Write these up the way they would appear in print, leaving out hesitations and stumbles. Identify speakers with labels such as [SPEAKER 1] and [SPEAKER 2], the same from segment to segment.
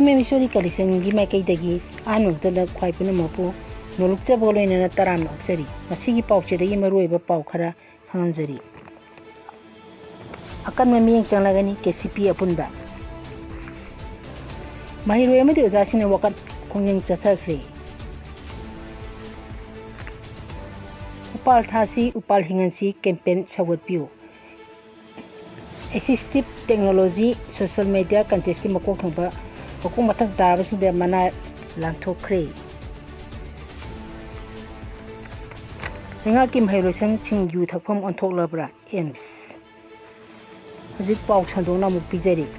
[SPEAKER 1] Missouri collection gi mai kai dagi anu da khwai puna mapu noluk cha boloina na taram na obseri masigi pauche dagi maroi ba pau khara hanjari Akanba mityeng chnglagani KCP Apunba mahiroi amadi ojasina wakat khongjeng chathakre upal thasi upal hingansi campaign sawatpiu assistive technology social media contest ki makok thangba Okung mathak dabasing de mana lanthokre Lenga kim hailosang chingyu thakpham onthok Ems Hajik pau chandona mu pijari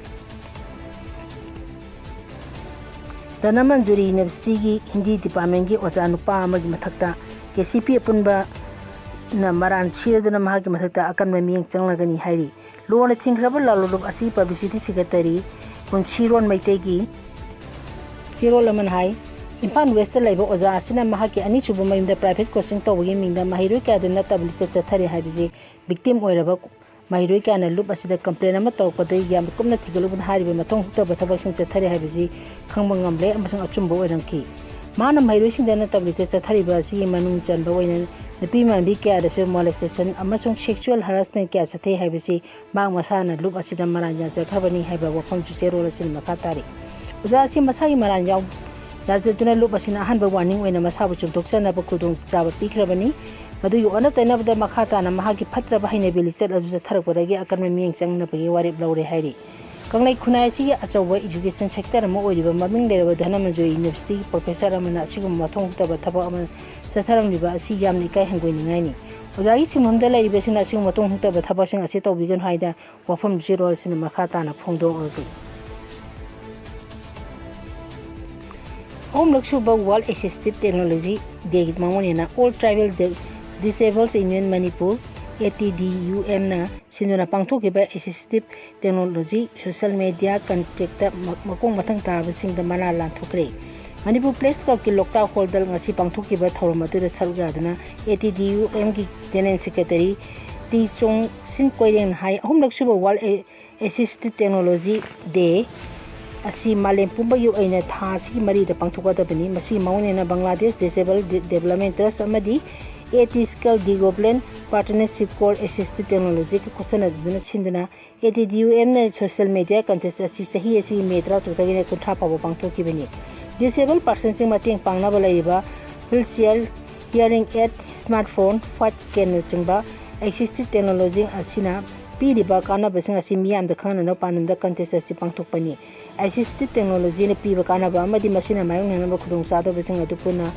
[SPEAKER 1] Danamanjuri University gi Hindi department gi oja nupa amagi mathakta KCP Apunba na maran chidana mahagi mathakta Akanba mityeng chnglagani hairi lona thingraba lalolub asi publicity secretary Siron Maitegi Siro Laman Hai Impan West Laiba Oza Asina Mahaki Ani Chubuma in the private coaching to Wiming the Mahiruka the Natabli Chatari Habizi victim Oiraba Mahiruka and a loop as the complaint Mato for the Yamakum Tigalu Hari Matong Tabatabashan Chatari Habizi Kangamble and Achumbo and Key Mana Mahirushing the Natabli Chatari Basi Manung Janbo the Pima Bika the same molestation Amazon sexual harassment case at Habisi Mang Masana loop as the Maranja Zakabani Haba Wapon to Zero in Makatari Uzasi Masai Maranjao Yazatuna Lupasina Hanba warning when a Masabuchum Toxana Bakudum Java Pikrabani, but do you honor the Nabda Makata and Mahaki Patra Bahinabili said as a Tarakodagi Akanba mityeng chnglagani Wari Blowry Hari. Kanglai Kunaisi as a way education sector and more even Maming there with Hanamanjo University, Professor Amanachigum Matong Tabataba Sataram Liba, Siam Nika Hangwini. Uzai Simundala Ibation as you Matong Tabatabasing as it of Wigan Haida, Wafam Zero in Makata and Pondo Orbi. Home Luxuba Wall Assistive Technology Day Mamonina All Tribal Disabled Union Manipur ATDUM na Sinuna Pangtokiba Assistive Technology Social Media Contact Makong Matang Tabasing the Manalan Tokre Manipur Place Koki Lokta Holder Ngasi Pangtokiba Tormatu the Salgadana ATDUM Tenant Secretary T Chong Sin Koyen High Home Luxuba Wall Assistive Technology Day Asi Malem Pumba yu aina thasi mari da pangthuka da bani masi maunena Bangladesh Disabled Development Trust amadi Ethical Development Partnership Core Assistive Technology ka kusana duna sinduna ATDUM na social media contest asi sahi asi metra to tagina kuntha pawa pangthuki bani disabled persons sing mating pangna balaiba wheelchair hearing aid smartphone fat ken chingba assistive technology asina Piriba kana basing asi miyam da khana no panum da contest asi pangthok pani assistive technology ne piba kana ba amadi masina mayong na ba khudong sa da basing adupuna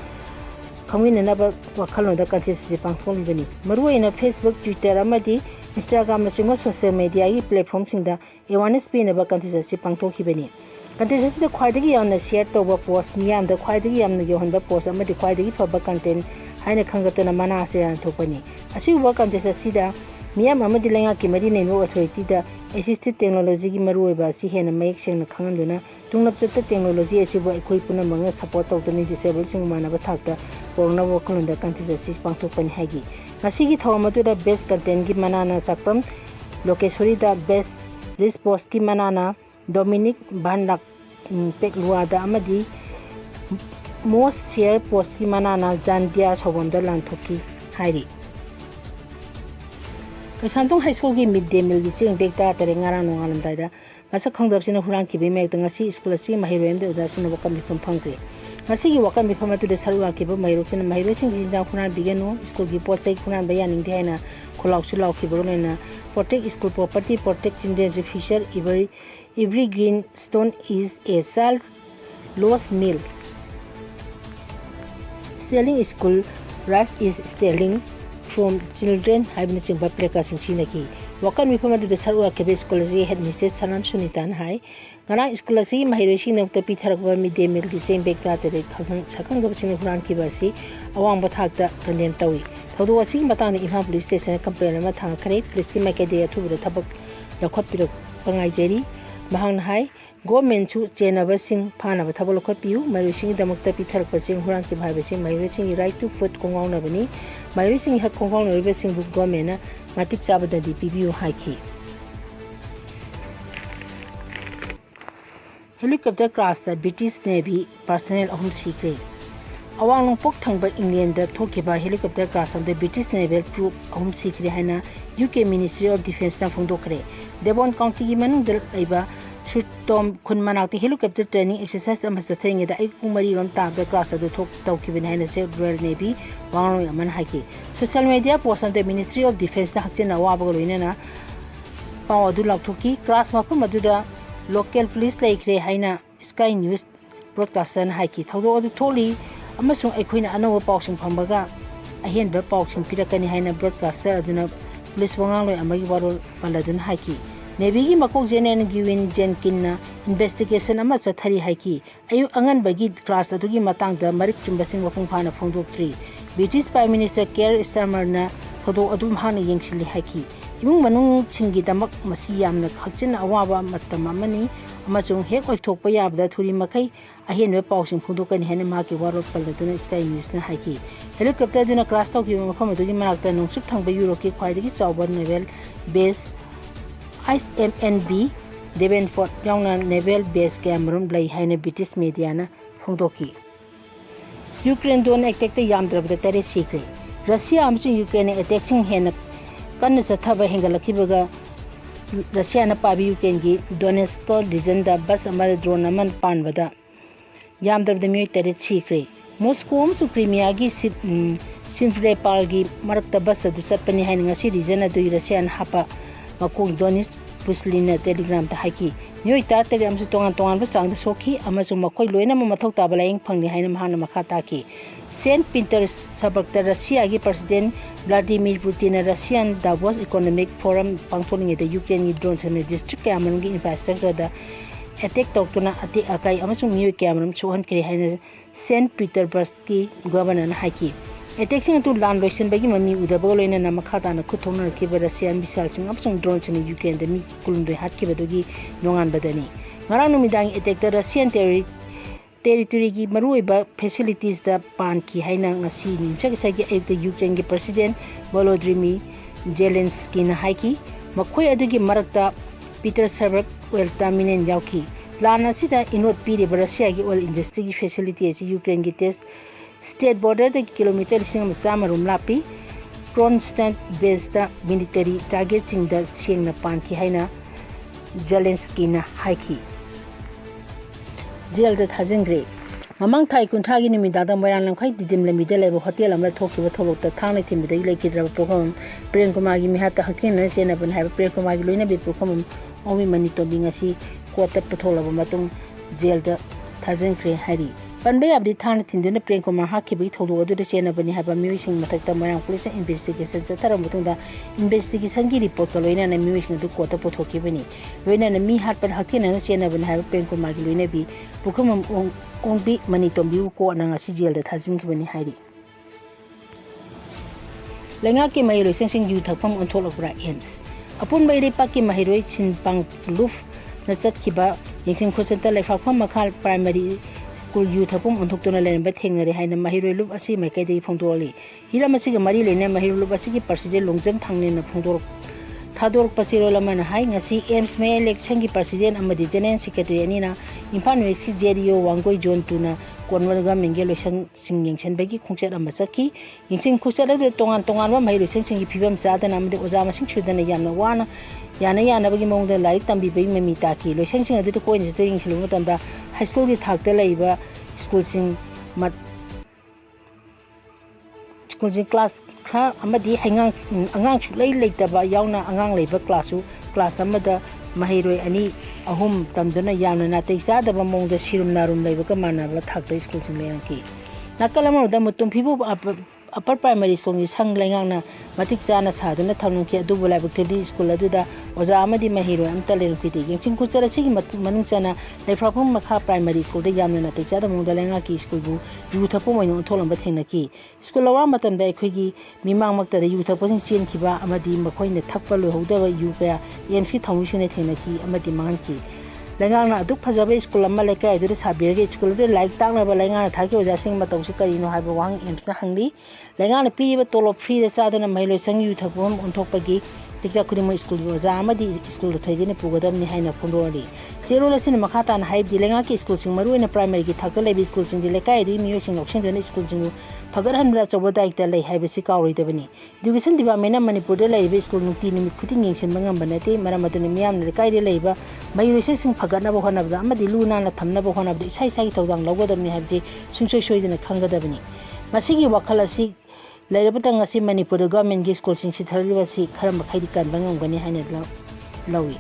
[SPEAKER 1] khamina na ba wakhalon da contest asi pangthok bani maruina Facebook Twitter amadi Instagram na singo social media yi platform sing da awareness pe na ba contest asi pangthok bani contest asi da khwaidagi yamna share to ba post miyam da khwaidagi yamna yohon ba post amadi khwaidagi fa ba content haina khangatona mana ase an thopani asi ba contest asi da Miyam amadi lenga ki mari nenu authority da assistive technology gi maru ba si hena mayek seng na khangaluna tunglap chatta technology asi bo ekoi puna manga support tawtani disabled sing mana ba thakta porna wo khalunda contest asi pangthok pani hagi ngasi gi thawmatu da best content gi manana chakpam lokeshwari da best response ki manana Dominic Bandak Peklua da amadi most share post ki manana Jandia Sobonda Lanthoki hairi Kasantong High School ki midday meal gi sing bekta tare ngara no ngalam daida masa khangdap sina hurang ki be mek tanga si school si mahirem de uda sina wakam mi phangre ngasi gi wakam mi phama tu de sarwa ki ba mahiro sina mahiro sing ji jang khuna bigeno school gi pochai khuna ba yaning de na kholaw su law ki bo na protect school property protect children's future every green stone is a salt lost meal selling school rice is stealing from children haibna chingba pleka singchina ki wakan mi phama de sarwa ke school ji head message salam sunitan hai ngara school si mahiresi nok ta pitharak ba midday meal ki sem bek ta tere sakang gab sing huran ki basi awang ba thak ta kanden tawi thodo asi matang ni imha police station complaint ma thang khare police ki ma ke de thu bra thabak lakhop pirok pangai jeri mahang hai government chu chenaba sing phana ba thabol khotpiu mairusing damak ta pitharak pa sing huran ki bhai sing mairusing right to food kongong na bani mairusing hak kongong na be sing bu government na matik chabada di pibiu haiki helicopter crash da British Navy personnel ahum sikre awang longpok thangba England da thokiba helicopter crash of the British naval crew ahum sikre haina UK Ministry of Defence na phongdokre Devon County gi manung dal aiba Tom Kunmanakti helicopter training exercise amasa thenge da Apunba ron ta the crash adu thok tawkibin haina se Royal Navy wangloi aman haiki social media post on the Ministry of Defence na hakchena wabag loina na paw adu lakthoki crash mafam aduda local police laikre haina Sky News broadcaster na haiki thodo adu tholi amasung aikhoina anawa pawsing phambaga ahenba pawsing pirakani haina broadcaster aduna police wangloi amagi warol paladun haiki Navy gi makok General Gwyn Jenkins investigation ama chathari haiki ayu angan bagi class adugi matang da marik chumbasing wapung phana phongdok 3 British Prime Minister Keir Starmer na thodo adum hana yengsili haiki imung manung chingi damak masi yamna khachina awaba matam amani amachung hek oithokpa yabda thuri makai ahenwe pawsing phongdokani hena maki warok paladuna Sky News na haiki helicopter duna crash tawki mafam adugi manakta nungsup thangba Europe ki khwaidagi chawba naval base ISMNB Devonport yauna naval base Cameroon blai haina British media na phongdoki Ukraine don attack ta yamdrabda tare sikre Russia amchu Ukraine attacking hena kan chathaba hengalakibaga Russia na pabi Ukraine gi Donetsk region da bus amar drone aman panbada yamdrabda mi tare sikre Moscow amchu Crimea gi Simferopol gi marakta bus adu chapani haina ngasi region adu Russia na hapa makong Donetsk Puslina telegram ta haki nyoi ta telegram su tongan chang da sokhi amasung makoi loina ma mathok ta balaing phangni haina mahana makha ta ki St. Petersburg ta Russia gi president Vladimir Putin na Russian Davos Economic Forum pangthoning da Ukraine drone sene district Cameroon gi infrastructure da attack tokuna ati akai amasung nyoi Cameroon chuhan kre haina St. Petersburg ki governor na haki attack sing to land loisin bagi mami udaba loina na makhata na kuthongna ki Russian missile sing apsung drone sing Ukraine da mi kulundoi hat ki badogi nongan badani ngarang numidang attack da Russian territory gi maruiba facilities da pan ki haina ngasi nimchak sagi ayuk Ukraine gi president Volodymyr Zelensky na haiki makhoi adugi marakta Petersburg oil terminal yauki lana sida inot piri Russia gi oil industry gi facility as Ukraine gi test State border the kilometer sing samarum lapi constant base the military target sing the sing na panki haina Zelensky na haiki jail the thajengre mamang thai kunthagi nimida da moyan lamkhai didim le middle level hotel amra thokiba tholok ta thangni thim dai leki dra program Prem Kumar gi mihata hakin na sena ban ha Prem Kumar gi loina be program omi mani to binga si kota pathola ba matung jail the thajengre hari Panbay abdi thana tinduna Prem Kumar hakibi thodo adu de chena bani haba miwising matakta mayang police investigation satara mutungda investigation gi report ka loina na miwising du kota pothoki bani loina na mi hat par hakina na chena bani haba Prem Kumar gi loina bi pukham ongbi mani tombi ko na ngasi jail da thajing ki bani hairi lenga ki mai lo sing yu thapam ontholokra aims apun bai ri pakki mahiroi chin pang luf na chat kiba yengsing khochanta lephakam makhal primary School youth apum onthoktuna len ba thengnare haina mahiroi lup asi maikai dei phongdoli hiram asi ga mari lena mahiroi lup asi gi president longjam thangne na phongdor thador pachiro lamana hai ngasi aims me election gi president amadi general secretary ani na impan wesi jerio wangoi zone tuna konwal ga mengge loisang sing yengchen bagi khongchat amma sakhi yengsing khongchat de tongan ba mahiroi sing gi phibam chadana amade oja masing chudana yamna wana yana bagi mongda laik tambi bai mami taki loisang sing adu ko in string silu tamda high school gi thakta laiba school sing mat school sing class kha amadi angang chulai leitaba yauna angang leiba class amada mahiroi ani ahum tamduna yamna na teisa da mongda sirum narum leiba ka manaba thakta school sing leanki nakalama da mutum phibu upper primary school ni sang lengang na matik chana saduna thamnung ki adu bulai bukthedi school adu da oja amadi mahiro amta len khiti yengching ku chara sigi manung chana lephapum makha primary school de yamna na te chara mungda lenga ki school bu yu thapu moino tholam ba thengna ki school lawa matam da ekhoi gi mimang makta da yu thapu sing chen khiba amadi makhoi ne thakpa lo hoda ba yu ka MC thamu sine thengna ki amadi mangan ki lengang na aduk phajabe school amma lekai adu sabir ge school de like tang na ba lenga na thaki oja sing matau si kari no ha ba wang MC na hangli lenga na pi ba tolop free de sa da na mailo sang yu thapu onthok pa gi ꯇꯤꯛꯆꯥ ꯈꯨꯗꯤꯡꯃꯛ ꯁ꯭ꯀꯨꯜꯒꯤ ꯑꯣꯖꯥ ꯑꯃꯗꯤ ꯁ꯭ꯀꯨꯜꯗ ꯊꯣꯏꯗꯅ ꯄꯨꯒꯗꯕꯅꯤ ꯍꯥꯏꯅ ꯐꯣꯡꯗꯣꯛꯂꯤ ꯆꯦꯔꯣꯜ ꯑꯁꯤꯅ ꯃꯈꯥ ꯇꯥꯅ ꯍꯥꯏꯕꯗꯤ ꯂꯩꯉꯥꯛꯀꯤ ꯁ꯭ꯀꯨꯜꯁꯤꯡ ꯃꯔꯨꯑꯣꯏꯅ ꯄ꯭ꯔꯥꯏꯃꯥꯔꯤꯒꯤ ꯊꯥꯛꯇ ꯂꯩꯕ ꯁ꯭ꯀꯨꯜꯁꯤꯡꯗꯤ ꯂꯩꯀꯥꯏꯗꯒꯤ ꯃꯤꯑꯣꯏꯁꯤꯡ ꯂꯧꯁꯤꯟꯗꯨꯅ ꯁ꯭ꯀꯨꯜꯁꯤꯡꯕꯨ ꯐꯒꯠꯍꯟꯕꯗ ꯑꯆꯧꯕ ꯗꯥꯌꯤꯠꯇ ꯂꯩ ꯍꯥꯏꯕꯁꯤ ꯀꯥꯎꯔꯣꯏꯗꯕꯅꯤ ꯏꯗꯨꯀꯦꯁꯟ ꯗꯤꯄꯥꯔꯠꯃꯦꯟꯠꯅ ꯃꯅꯤꯄꯨꯔꯗ ꯂꯩꯔꯤꯕ ꯁ꯭ꯀꯨꯜ ꯅꯨꯃꯤꯠ ꯈꯨꯗꯤꯡ ꯌꯦꯡꯁꯤꯟꯕ ꯉꯝꯕ ꯅꯠꯇꯦ ꯃꯔꯝ ꯑꯗꯨꯅ ꯃꯤꯌꯥꯝꯅ ꯂꯩꯀꯥꯏꯗ ꯂꯩꯔꯤꯕ ꯃꯍꯩꯔꯣꯏꯁꯪꯁꯤꯡ ꯐꯒꯠꯅꯕ ꯍꯣꯠꯅꯕꯗ ꯑꯃꯗꯤ ꯂꯨ ꯅꯥꯟꯅ ꯊꯝꯅꯕ ꯍꯣꯠꯅꯕꯗ ꯏꯁꯥꯒꯤ ꯊꯧꯗꯥꯡ ꯂꯧꯒꯗꯕꯅꯤ ꯍꯥꯏꯕꯁꯤ ꯁꯨꯡꯁꯣꯏ ꯁꯣꯏꯗꯅ ꯈꯪꯒꯗꯕꯅꯤ ꯃꯁꯤꯒꯤ ꯋꯥꯈꯜ ꯑꯁꯤ ꯂꯩꯔꯕꯇ ꯉꯁꯤ ꯃꯅꯤꯄꯨꯔꯗ ꯒꯚꯔꯟꯃꯦꯟꯠꯀꯤ ꯁ꯭ꯀꯨꯜꯁꯤꯡ ꯁꯤꯊꯔꯤꯕꯁꯤ ꯈꯔ ꯃꯈꯩꯗꯤ ꯀꯟꯕ ꯉꯝꯒꯅꯤ ꯍꯥꯏꯅ ꯂꯧꯏ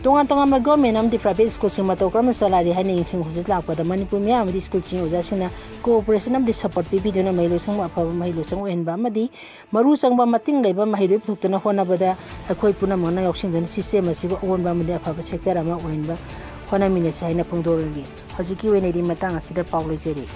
[SPEAKER 1] ꯇꯣꯉꯥꯟ ꯇꯣꯉꯥꯟꯕ ꯒꯚꯔꯟꯃꯦꯟꯠ ꯑꯃꯗꯤ ꯄ꯭ꯔꯥꯏꯚꯦꯠ ꯁ꯭ꯀꯨꯜꯁꯤꯡ ꯃꯇꯧ ꯀꯔꯝꯅ ꯆꯂꯥꯏꯔꯤ ꯍꯥꯏꯅ ꯌꯦꯡꯁꯤꯟ ꯈꯣꯠꯆꯤꯟ ꯂꯥꯛꯄꯗ ꯃꯅꯤꯄꯨꯔ ꯃꯤꯌꯥꯝ ꯑꯃꯗꯤ ꯁ꯭ꯀꯨꯜꯁꯤꯡ ꯑꯣꯖꯥꯁꯤꯡꯅ ꯀꯣꯑꯣꯄꯔꯦꯁꯟ ꯑꯃꯗꯤ ꯁꯄꯣꯔꯠ ꯄꯤꯕꯤꯗꯨꯅ ꯃꯍꯩꯔꯣꯏꯁꯪꯕꯨ ꯑꯐꯕ ꯃꯍꯩꯂꯣꯏꯁꯪ ꯑꯣꯏꯍꯟꯕ ꯑꯃꯗꯤ ꯃꯔꯨ ꯆꯪꯕ ꯃꯇꯤꯡ ꯂꯩꯕ ꯃꯍꯩꯔꯣꯏ ꯄꯨꯊꯣꯛꯇꯨꯅ ꯍꯣꯠꯅꯕꯗ ꯑꯩꯈꯣꯏ ꯄꯨꯝꯅꯃꯛꯅ ꯌꯥꯎꯁꯤꯟꯗꯨꯅ ꯁꯤꯁꯇꯦꯝ ꯑꯁꯤꯕꯨ ꯑꯑꯣꯟꯕ ꯑꯃꯗꯤ ꯑꯐꯕ ꯁꯦꯛꯇꯔ ꯑꯃ ꯑꯣꯏꯍꯟꯕ ꯍꯣꯠꯅꯃꯤꯟꯅꯁꯤ ꯍꯥꯏꯅ ꯐꯣꯡꯗꯣꯛꯂꯤ ꯍꯧꯖꯤꯛꯀꯤ ꯑꯣꯏꯅꯗꯤ ꯃꯇꯥꯡ ꯑꯁꯤꯗ ꯄꯥꯎ ꯂꯣꯏꯖꯔꯤ